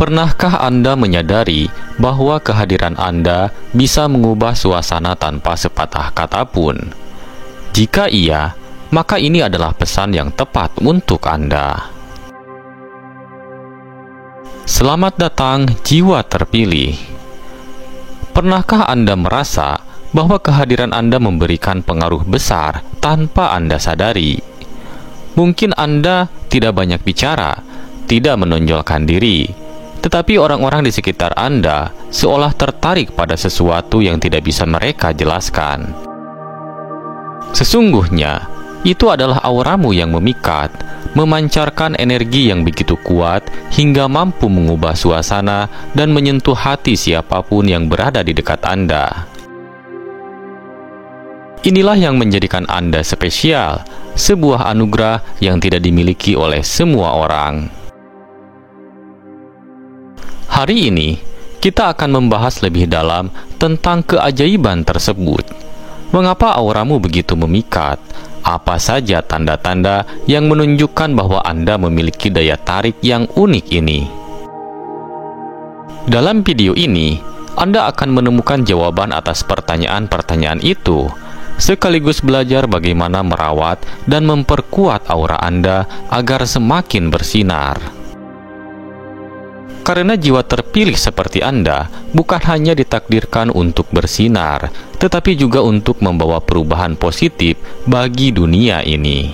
Pernahkah Anda menyadari bahwa kehadiran Anda bisa mengubah suasana tanpa sepatah kata pun? Jika iya, maka ini adalah pesan yang tepat untuk Anda. Selamat datang, jiwa terpilih. Pernahkah Anda merasa bahwa kehadiran Anda memberikan pengaruh besar tanpa Anda sadari? Mungkin Anda tidak banyak bicara, tidak menonjolkan diri, tetapi orang-orang di sekitar Anda seolah tertarik pada sesuatu yang tidak bisa mereka jelaskan. Sesungguhnya, itu adalah auramu yang memikat, memancarkan energi yang begitu kuat hingga mampu mengubah suasana dan menyentuh hati siapapun yang berada di dekat Anda. Inilah yang menjadikan Anda spesial, sebuah anugerah yang tidak dimiliki oleh semua orang. Hari ini, kita akan membahas lebih dalam tentang keajaiban tersebut. Mengapa auramu begitu memikat? Apa saja tanda-tanda yang menunjukkan bahwa Anda memiliki daya tarik yang unik ini? Dalam video ini, Anda akan menemukan jawaban atas pertanyaan-pertanyaan itu, sekaligus belajar bagaimana merawat dan memperkuat aura Anda agar semakin bersinar. Karena jiwa terpilih seperti Anda bukan hanya ditakdirkan untuk bersinar, tetapi juga untuk membawa perubahan positif bagi dunia ini.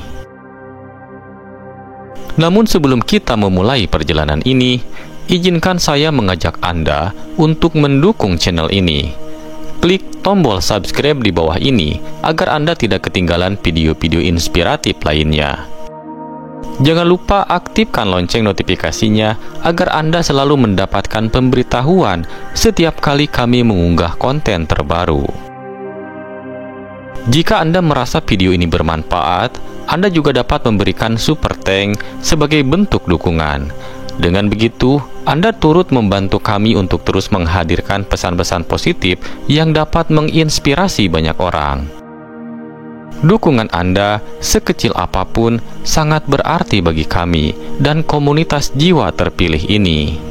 Namun sebelum kita memulai perjalanan ini, izinkan saya mengajak Anda untuk mendukung channel ini. Klik tombol subscribe di bawah ini agar Anda tidak ketinggalan video-video inspiratif lainnya. Jangan lupa aktifkan lonceng notifikasinya agar Anda selalu mendapatkan pemberitahuan setiap kali kami mengunggah konten terbaru. Jika Anda merasa video ini bermanfaat, Anda juga dapat memberikan super thanks sebagai bentuk dukungan. Dengan begitu, Anda turut membantu kami untuk terus menghadirkan pesan-pesan positif yang dapat menginspirasi banyak orang. Dukungan Anda, sekecil apapun, sangat berarti bagi kami dan komunitas jiwa terpilih ini.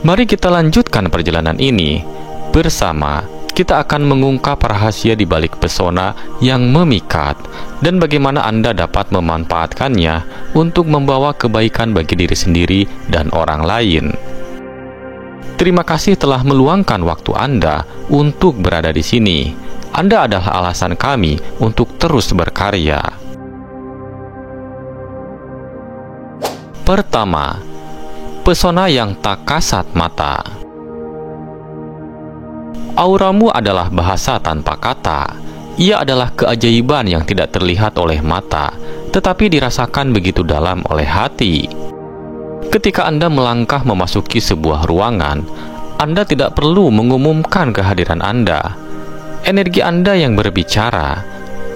Mari kita lanjutkan perjalanan ini. Bersama, kita akan mengungkap rahasia di balik pesona yang memikat dan bagaimana Anda dapat memanfaatkannya untuk membawa kebaikan bagi diri sendiri dan orang lain. Terima kasih telah meluangkan waktu Anda untuk berada di sini. Anda adalah alasan kami untuk terus berkarya. Pertama, pesona yang tak kasat mata. Auramu adalah bahasa tanpa kata. Ia adalah keajaiban yang tidak terlihat oleh mata, tetapi dirasakan begitu dalam oleh hati. Ketika Anda melangkah memasuki sebuah ruangan, Anda tidak perlu mengumumkan kehadiran Anda. Energi Anda yang berbicara.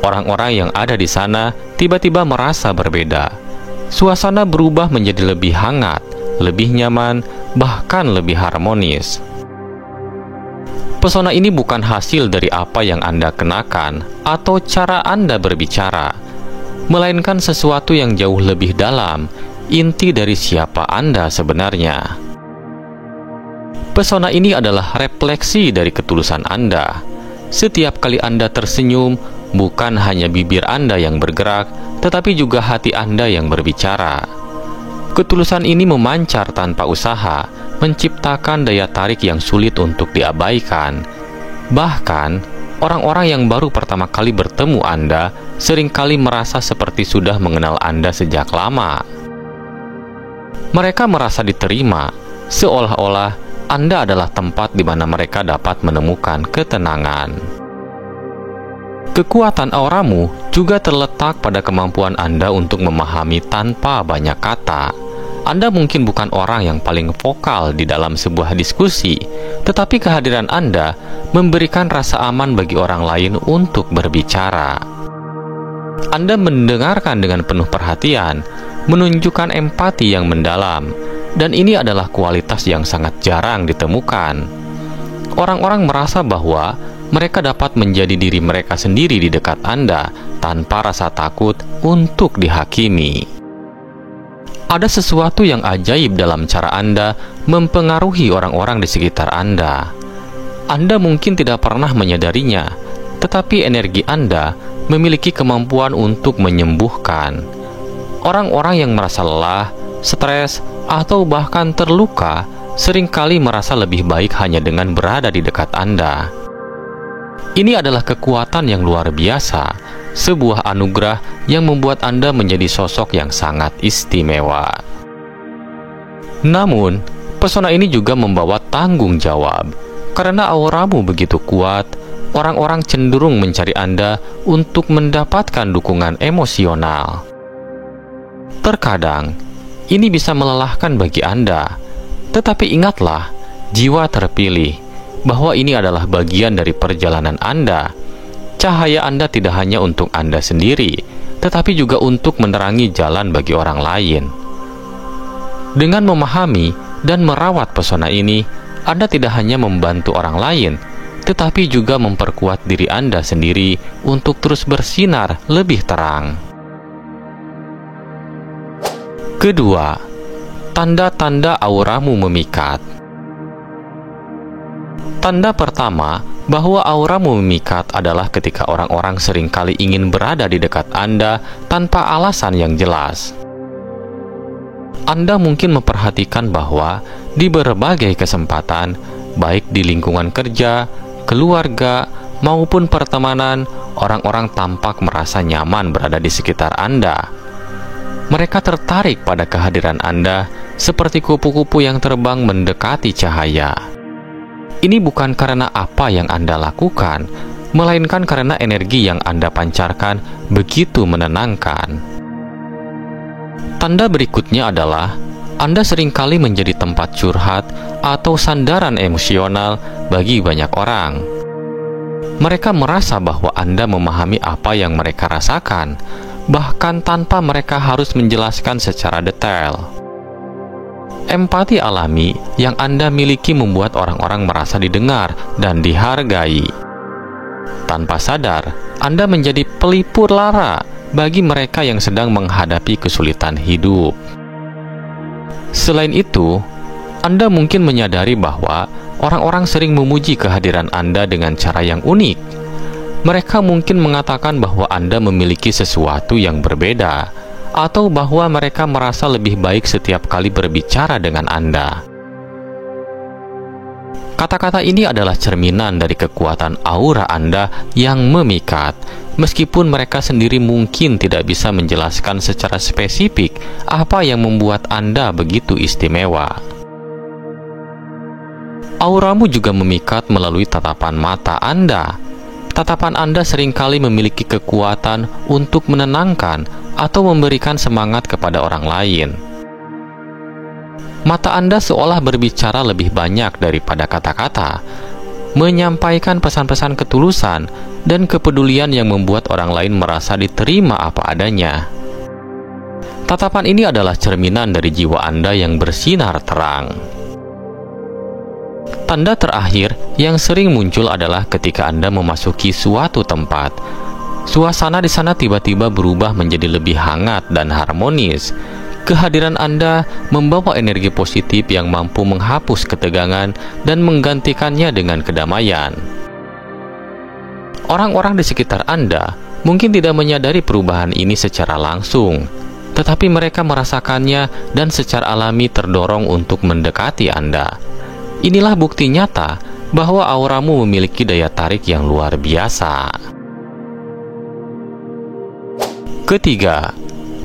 Orang-orang yang ada di sana tiba-tiba merasa berbeda. Suasana berubah menjadi lebih hangat, lebih nyaman, bahkan lebih harmonis. Pesona ini bukan hasil dari apa yang Anda kenakan atau cara Anda berbicara, melainkan sesuatu yang jauh lebih dalam, inti dari siapa Anda sebenarnya. Pesona ini adalah refleksi dari ketulusan Anda. Setiap kali Anda tersenyum, bukan hanya bibir Anda yang bergerak, tetapi juga hati Anda yang berbicara. Ketulusan ini memancar tanpa usaha, menciptakan daya tarik yang sulit untuk diabaikan. Bahkan, orang-orang yang baru pertama kali bertemu Anda seringkali merasa seperti sudah mengenal Anda sejak lama. Mereka merasa diterima, seolah-olah Anda adalah tempat di mana mereka dapat menemukan ketenangan. Kekuatan auramu juga terletak pada kemampuan Anda untuk memahami tanpa banyak kata. Anda mungkin bukan orang yang paling vokal di dalam sebuah diskusi, tetapi kehadiran Anda memberikan rasa aman bagi orang lain untuk berbicara. Anda mendengarkan dengan penuh perhatian, menunjukkan empati yang mendalam, dan ini adalah kualitas yang sangat jarang ditemukan. Orang-orang merasa bahwa mereka dapat menjadi diri mereka sendiri di dekat Anda tanpa rasa takut untuk dihakimi. Ada sesuatu yang ajaib dalam cara Anda mempengaruhi orang-orang di sekitar Anda. Anda mungkin tidak pernah menyadarinya, tetapi energi Anda memiliki kemampuan untuk menyembuhkan. Orang-orang yang merasa lelah, stres, atau bahkan terluka seringkali merasa lebih baik hanya dengan berada di dekat Anda. Ini adalah kekuatan yang luar biasa, sebuah anugerah yang membuat Anda menjadi sosok yang sangat istimewa. Namun, pesona ini juga membawa tanggung jawab. Karena auramu begitu kuat, orang-orang cenderung mencari Anda untuk mendapatkan dukungan emosional. Terkadang, ini bisa melelahkan bagi Anda. Tetapi ingatlah, jiwa terpilih, bahwa ini adalah bagian dari perjalanan Anda. Cahaya Anda tidak hanya untuk Anda sendiri, tetapi juga untuk menerangi jalan bagi orang lain. Dengan memahami dan merawat pesona ini, Anda tidak hanya membantu orang lain, tetapi juga memperkuat diri Anda sendiri untuk terus bersinar lebih terang. Kedua, tanda-tanda auramu memikat. Tanda pertama bahwa auramu memikat adalah ketika orang-orang seringkali ingin berada di dekat Anda tanpa alasan yang jelas. Anda mungkin memperhatikan bahwa di berbagai kesempatan, baik di lingkungan kerja, keluarga, maupun pertemanan, orang-orang tampak merasa nyaman berada di sekitar Anda. Mereka tertarik pada kehadiran Anda seperti kupu-kupu yang terbang mendekati cahaya. Ini bukan karena apa yang Anda lakukan, melainkan karena energi yang Anda pancarkan begitu menenangkan. Tanda berikutnya adalah Anda seringkali menjadi tempat curhat atau sandaran emosional bagi banyak orang. Mereka merasa bahwa Anda memahami apa yang mereka rasakan, bahkan tanpa mereka harus menjelaskan secara detail. Empati alami yang Anda miliki membuat orang-orang merasa didengar dan dihargai. Tanpa sadar, Anda menjadi pelipur lara bagi mereka yang sedang menghadapi kesulitan hidup. Selain itu, Anda mungkin menyadari bahwa orang-orang sering memuji kehadiran Anda dengan cara yang unik. Mereka mungkin mengatakan bahwa Anda memiliki sesuatu yang berbeda, atau bahwa mereka merasa lebih baik setiap kali berbicara dengan Anda. Kata-kata ini adalah cerminan dari kekuatan aura Anda yang memikat, meskipun mereka sendiri mungkin tidak bisa menjelaskan secara spesifik apa yang membuat Anda begitu istimewa. Auramu juga memikat melalui tatapan mata Anda. Tatapan Anda seringkali memiliki kekuatan untuk menenangkan atau memberikan semangat kepada orang lain. Mata Anda seolah berbicara lebih banyak daripada kata-kata, menyampaikan pesan-pesan ketulusan dan kepedulian yang membuat orang lain merasa diterima apa adanya. Tatapan ini adalah cerminan dari jiwa Anda yang bersinar terang. Tanda terakhir yang sering muncul adalah ketika Anda memasuki suatu tempat. Suasana di sana tiba-tiba berubah menjadi lebih hangat dan harmonis. Kehadiran Anda membawa energi positif yang mampu menghapus ketegangan dan menggantikannya dengan kedamaian. Orang-orang di sekitar Anda mungkin tidak menyadari perubahan ini secara langsung, tetapi mereka merasakannya dan secara alami terdorong untuk mendekati Anda. Inilah bukti nyata bahwa auramu memiliki daya tarik yang luar biasa. Ketiga,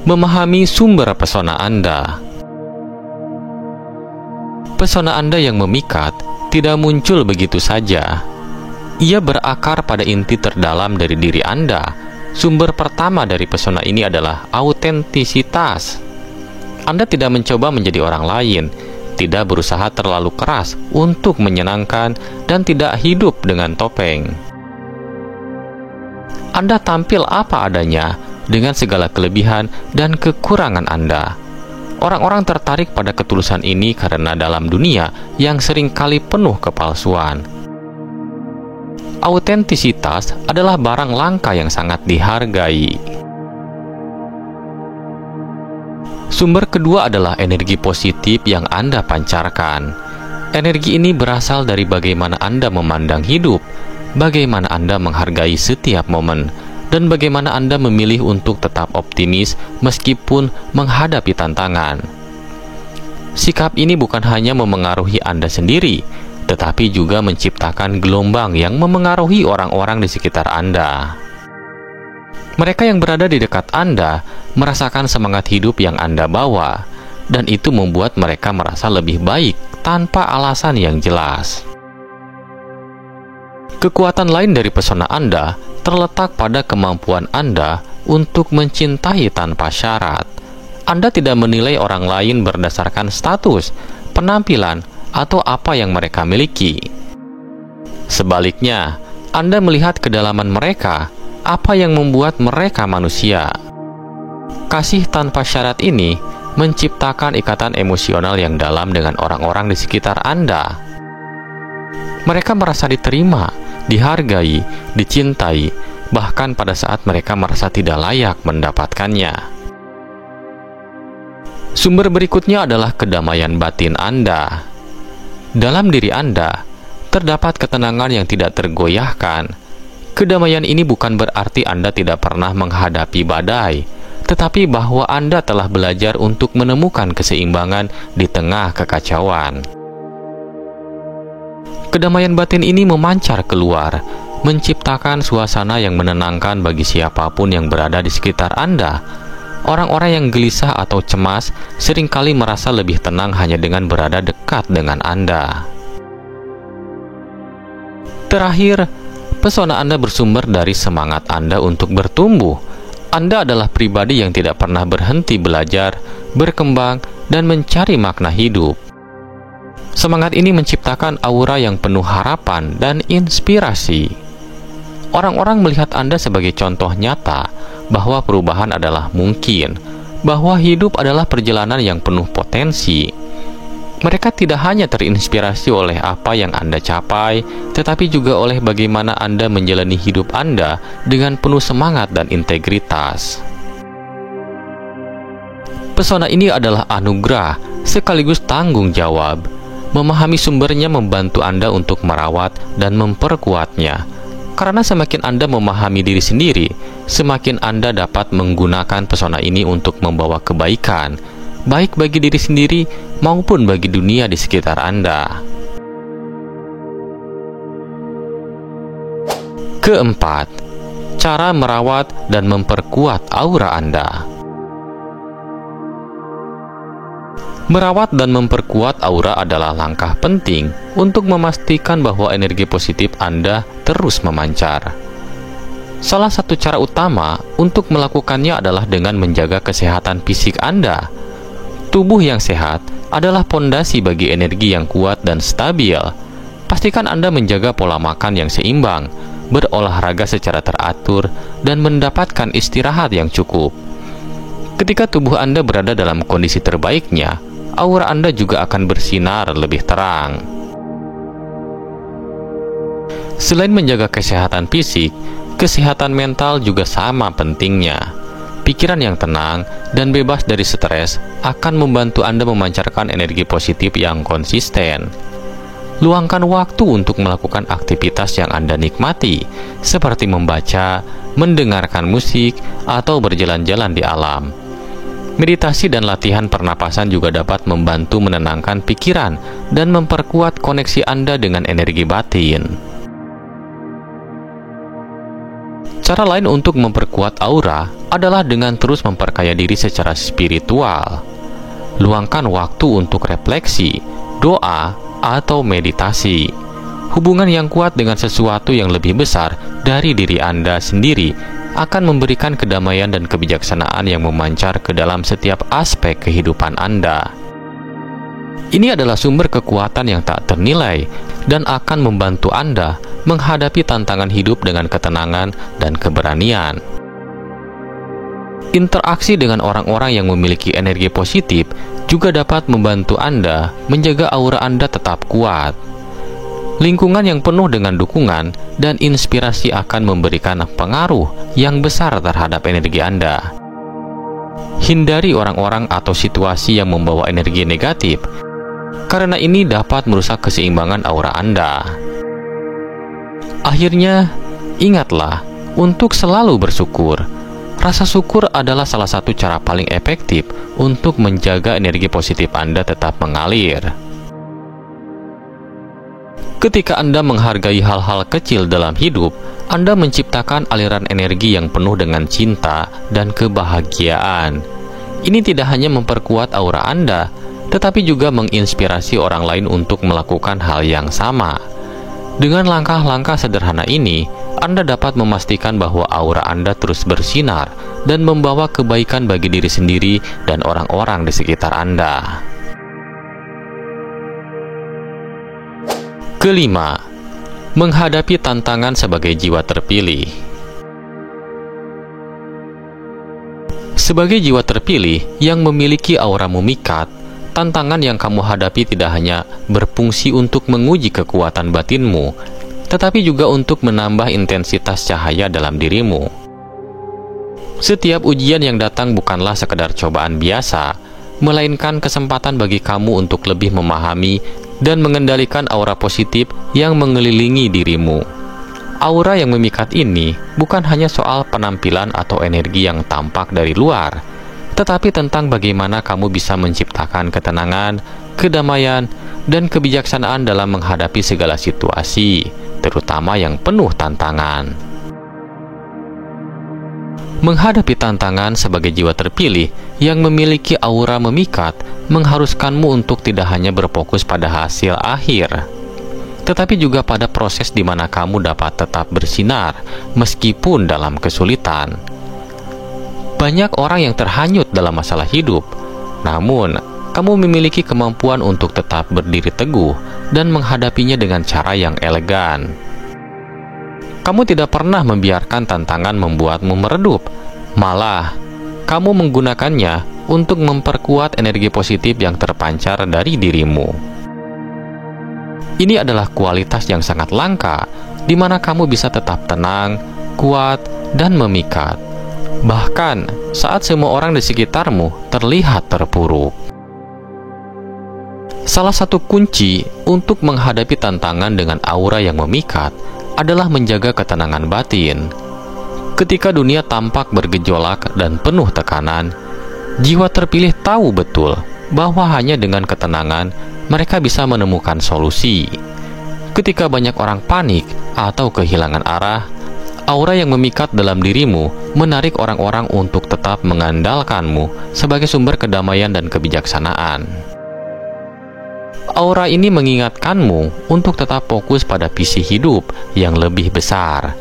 memahami sumber pesona Anda. Pesona Anda yang memikat tidak muncul begitu saja. Ia berakar pada inti terdalam dari diri Anda. Sumber pertama dari pesona ini adalah autentisitas. Anda tidak mencoba menjadi orang lain, tidak berusaha terlalu keras untuk menyenangkan, dan tidak hidup dengan topeng. Anda tampil apa adanya dengan segala kelebihan dan kekurangan Anda. Orang-orang tertarik pada ketulusan ini karena dalam dunia yang seringkali penuh kepalsuan, autentisitas adalah barang langka yang sangat dihargai. Sumber kedua adalah energi positif yang Anda pancarkan. Energi ini berasal dari bagaimana Anda memandang hidup, bagaimana Anda menghargai setiap momen, dan bagaimana Anda memilih untuk tetap optimis meskipun menghadapi tantangan. Sikap ini bukan hanya memengaruhi Anda sendiri, tetapi juga menciptakan gelombang yang memengaruhi orang-orang di sekitar Anda. Mereka yang berada di dekat Anda merasakan semangat hidup yang Anda bawa, dan itu membuat mereka merasa lebih baik tanpa alasan yang jelas. Kekuatan lain dari pesona Anda terletak pada kemampuan Anda untuk mencintai tanpa syarat. Anda tidak menilai orang lain berdasarkan status, penampilan, atau apa yang mereka miliki. Sebaliknya, Anda melihat kedalaman mereka, apa yang membuat mereka manusia. Kasih tanpa syarat ini menciptakan ikatan emosional yang dalam dengan orang-orang di sekitar Anda. Mereka merasa diterima, dihargai, dicintai, bahkan pada saat mereka merasa tidak layak mendapatkannya. Sumber berikutnya adalah kedamaian batin Anda. Dalam diri Anda terdapat ketenangan yang tidak tergoyahkan. Kedamaian ini bukan berarti Anda tidak pernah menghadapi badai, tetapi bahwa Anda telah belajar untuk menemukan keseimbangan di tengah kekacauan. Kedamaian batin ini memancar keluar, menciptakan suasana yang menenangkan bagi siapapun yang berada di sekitar Anda. Orang-orang yang gelisah atau cemas seringkali merasa lebih tenang hanya dengan berada dekat dengan Anda. Terakhir, pesona Anda bersumber dari semangat Anda untuk bertumbuh. Anda adalah pribadi yang tidak pernah berhenti belajar, berkembang, dan mencari makna hidup. Semangat ini menciptakan aura yang penuh harapan dan inspirasi. Orang-orang melihat Anda sebagai contoh nyata bahwa perubahan adalah mungkin, bahwa hidup adalah perjalanan yang penuh potensi. Mereka tidak hanya terinspirasi oleh apa yang Anda capai, tetapi juga oleh bagaimana Anda menjalani hidup Anda dengan penuh semangat dan integritas. Pesona ini adalah anugerah sekaligus tanggung jawab. Memahami sumbernya membantu Anda untuk merawat dan memperkuatnya. Karena semakin Anda memahami diri sendiri, semakin Anda dapat menggunakan pesona ini untuk membawa kebaikan, baik bagi diri sendiri maupun bagi dunia di sekitar Anda. Keempat, cara merawat dan memperkuat aura Anda. Merawat dan memperkuat aura adalah langkah penting untuk memastikan bahwa energi positif Anda terus memancar. Salah satu cara utama untuk melakukannya adalah dengan menjaga kesehatan fisik Anda. Tubuh yang sehat adalah pondasi bagi energi yang kuat dan stabil. Pastikan Anda menjaga pola makan yang seimbang, berolahraga secara teratur, dan mendapatkan istirahat yang cukup. Ketika tubuh Anda berada dalam kondisi terbaiknya, aura Anda juga akan bersinar lebih terang. Selain menjaga kesehatan fisik, kesehatan mental juga sama pentingnya. Pikiran yang tenang dan bebas dari stres akan membantu Anda memancarkan energi positif yang konsisten. Luangkan waktu untuk melakukan aktivitas yang Anda nikmati, seperti membaca, mendengarkan musik, atau berjalan-jalan di alam. Meditasi dan latihan pernapasan juga dapat membantu menenangkan pikiran dan memperkuat koneksi Anda dengan energi batin. Cara lain untuk memperkuat aura adalah dengan terus memperkaya diri secara spiritual. Luangkan waktu untuk refleksi, doa, atau meditasi. Hubungan yang kuat dengan sesuatu yang lebih besar dari diri Anda sendiri akan memberikan kedamaian dan kebijaksanaan yang memancar ke dalam setiap aspek kehidupan Anda. Ini adalah sumber kekuatan yang tak ternilai dan akan membantu Anda menghadapi tantangan hidup dengan ketenangan dan keberanian. Interaksi dengan orang-orang yang memiliki energi positif juga dapat membantu Anda menjaga aura Anda tetap kuat. Lingkungan yang penuh dengan dukungan dan inspirasi akan memberikan pengaruh yang besar terhadap energi Anda. Hindari orang-orang atau situasi yang membawa energi negatif, karena ini dapat merusak keseimbangan aura Anda. Akhirnya, ingatlah untuk selalu bersyukur. Rasa syukur adalah salah satu cara paling efektif untuk menjaga energi positif Anda tetap mengalir. Ketika Anda menghargai hal-hal kecil dalam hidup, Anda menciptakan aliran energi yang penuh dengan cinta dan kebahagiaan. Ini tidak hanya memperkuat aura Anda, tetapi juga menginspirasi orang lain untuk melakukan hal yang sama. Dengan langkah-langkah sederhana ini, Anda dapat memastikan bahwa aura Anda terus bersinar dan membawa kebaikan bagi diri sendiri dan orang-orang di sekitar Anda. Kelima, menghadapi tantangan sebagai jiwa terpilih. Sebagai jiwa terpilih yang memiliki aura memikat, tantangan yang kamu hadapi tidak hanya berfungsi untuk menguji kekuatan batinmu, tetapi juga untuk menambah intensitas cahaya dalam dirimu. Setiap ujian yang datang bukanlah sekedar cobaan biasa, melainkan kesempatan bagi kamu untuk lebih memahami dan mengendalikan aura positif yang mengelilingi dirimu. Aura yang memikat ini bukan hanya soal penampilan atau energi yang tampak dari luar, tetapi tentang bagaimana kamu bisa menciptakan ketenangan, kedamaian, dan kebijaksanaan dalam menghadapi segala situasi, terutama yang penuh tantangan. Menghadapi tantangan sebagai jiwa terpilih yang memiliki aura memikat mengharuskanmu untuk tidak hanya berfokus pada hasil akhir, tetapi juga pada proses di mana kamu dapat tetap bersinar meskipun dalam kesulitan. Banyak orang yang terhanyut dalam masalah hidup, namun kamu memiliki kemampuan untuk tetap berdiri teguh dan menghadapinya dengan cara yang elegan. Kamu tidak pernah membiarkan tantangan membuatmu meredup, malah kamu menggunakannya untuk memperkuat energi positif yang terpancar dari dirimu. Ini adalah kualitas yang sangat langka, di mana kamu bisa tetap tenang, kuat, dan memikat, bahkan saat semua orang di sekitarmu terlihat terpuruk. Salah satu kunci untuk menghadapi tantangan dengan aura yang memikat adalah menjaga ketenangan batin. Ketika dunia tampak bergejolak dan penuh tekanan, jiwa terpilih tahu betul bahwa hanya dengan ketenangan mereka bisa menemukan solusi. Ketika banyak orang panik atau kehilangan arah, aura yang memikat dalam dirimu menarik orang-orang untuk tetap mengandalkanmu sebagai sumber kedamaian dan kebijaksanaan. Aura ini mengingatkanmu untuk tetap fokus pada visi hidup yang lebih besar,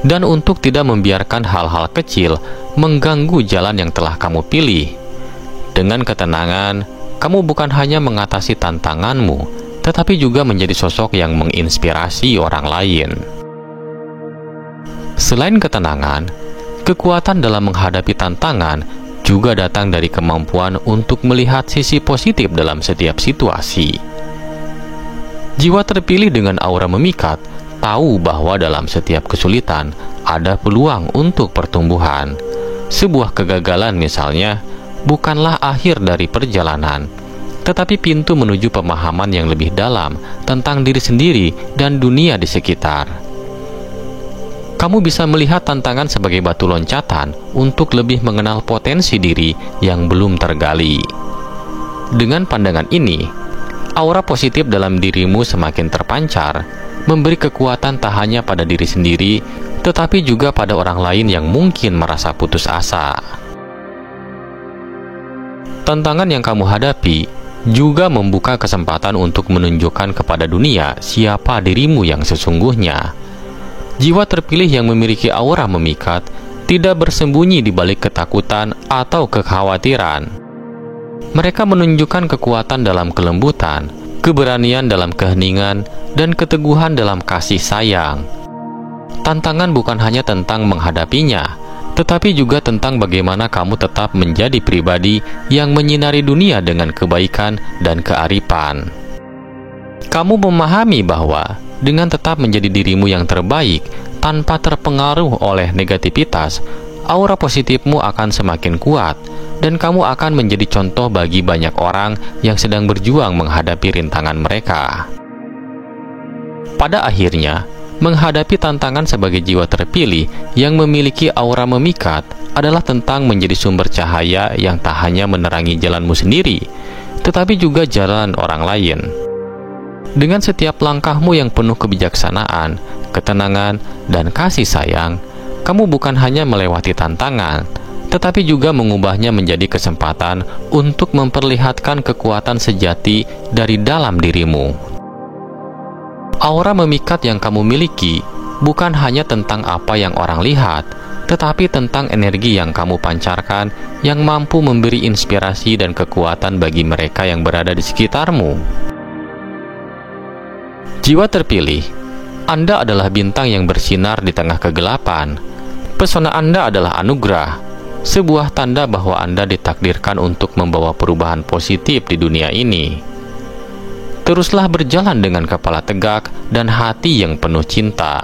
dan untuk tidak membiarkan hal-hal kecil mengganggu jalan yang telah kamu pilih. Dengan ketenangan, kamu bukan hanya mengatasi tantanganmu, tetapi juga menjadi sosok yang menginspirasi orang lain. Selain ketenangan, kekuatan dalam menghadapi tantangan juga datang dari kemampuan untuk melihat sisi positif dalam setiap situasi. Jiwa terpilih dengan aura memikat tahu bahwa dalam setiap kesulitan ada peluang untuk pertumbuhan. Sebuah kegagalan misalnya bukanlah akhir dari perjalanan, tetapi pintu menuju pemahaman yang lebih dalam tentang diri sendiri dan dunia di sekitar. Kamu bisa melihat tantangan sebagai batu loncatan untuk lebih mengenal potensi diri yang belum tergali. Dengan pandangan ini, aura positif dalam dirimu semakin terpancar, memberi kekuatan tak hanya pada diri sendiri, tetapi juga pada orang lain yang mungkin merasa putus asa. Tantangan yang kamu hadapi juga membuka kesempatan untuk menunjukkan kepada dunia siapa dirimu yang sesungguhnya. Jiwa terpilih yang memiliki aura memikat tidak bersembunyi di balik ketakutan atau kekhawatiran. Mereka menunjukkan kekuatan dalam kelembutan, keberanian dalam keheningan, dan keteguhan dalam kasih sayang. Tantangan bukan hanya tentang menghadapinya, tetapi juga tentang bagaimana kamu tetap menjadi pribadi yang menyinari dunia dengan kebaikan dan kearifan. Kamu memahami bahwa dengan tetap menjadi dirimu yang terbaik tanpa terpengaruh oleh negativitas, aura positifmu akan semakin kuat, dan kamu akan menjadi contoh bagi banyak orang yang sedang berjuang menghadapi rintangan mereka. Pada akhirnya, menghadapi tantangan sebagai jiwa terpilih yang memiliki aura memikat adalah tentang menjadi sumber cahaya yang tak hanya menerangi jalanmu sendiri, tetapi juga jalan orang lain. Dengan setiap langkahmu yang penuh kebijaksanaan, ketenangan, dan kasih sayang, kamu bukan hanya melewati tantangan, tetapi juga mengubahnya menjadi kesempatan untuk memperlihatkan kekuatan sejati dari dalam dirimu. Aura memikat yang kamu miliki bukan hanya tentang apa yang orang lihat, tetapi tentang energi yang kamu pancarkan yang mampu memberi inspirasi dan kekuatan bagi mereka yang berada di sekitarmu. Jiwa terpilih, Anda adalah bintang yang bersinar di tengah kegelapan. Pesona Anda adalah anugerah, sebuah tanda bahwa Anda ditakdirkan untuk membawa perubahan positif di dunia ini. Teruslah berjalan dengan kepala tegak dan hati yang penuh cinta.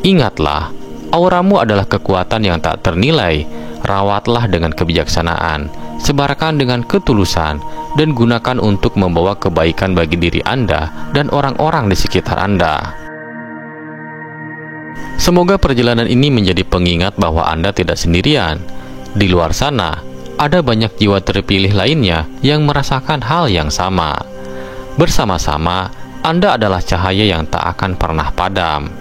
Ingatlah, auramu adalah kekuatan yang tak ternilai. Rawatlah dengan kebijaksanaan, sebarkan dengan ketulusan, dan gunakan untuk membawa kebaikan bagi diri Anda dan orang-orang di sekitar Anda. Semoga perjalanan ini menjadi pengingat bahwa Anda tidak sendirian. Di luar sana, ada banyak jiwa terpilih lainnya yang merasakan hal yang sama. Bersama-sama, Anda adalah cahaya yang tak akan pernah padam.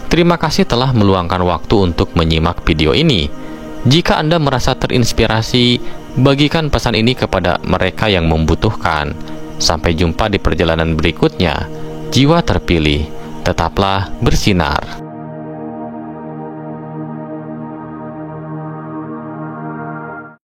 Terima kasih telah meluangkan waktu untuk menyimak video ini. Jika Anda merasa terinspirasi, bagikan pesan ini kepada mereka yang membutuhkan. Sampai jumpa di perjalanan berikutnya. Jiwa terpilih, tetaplah bersinar.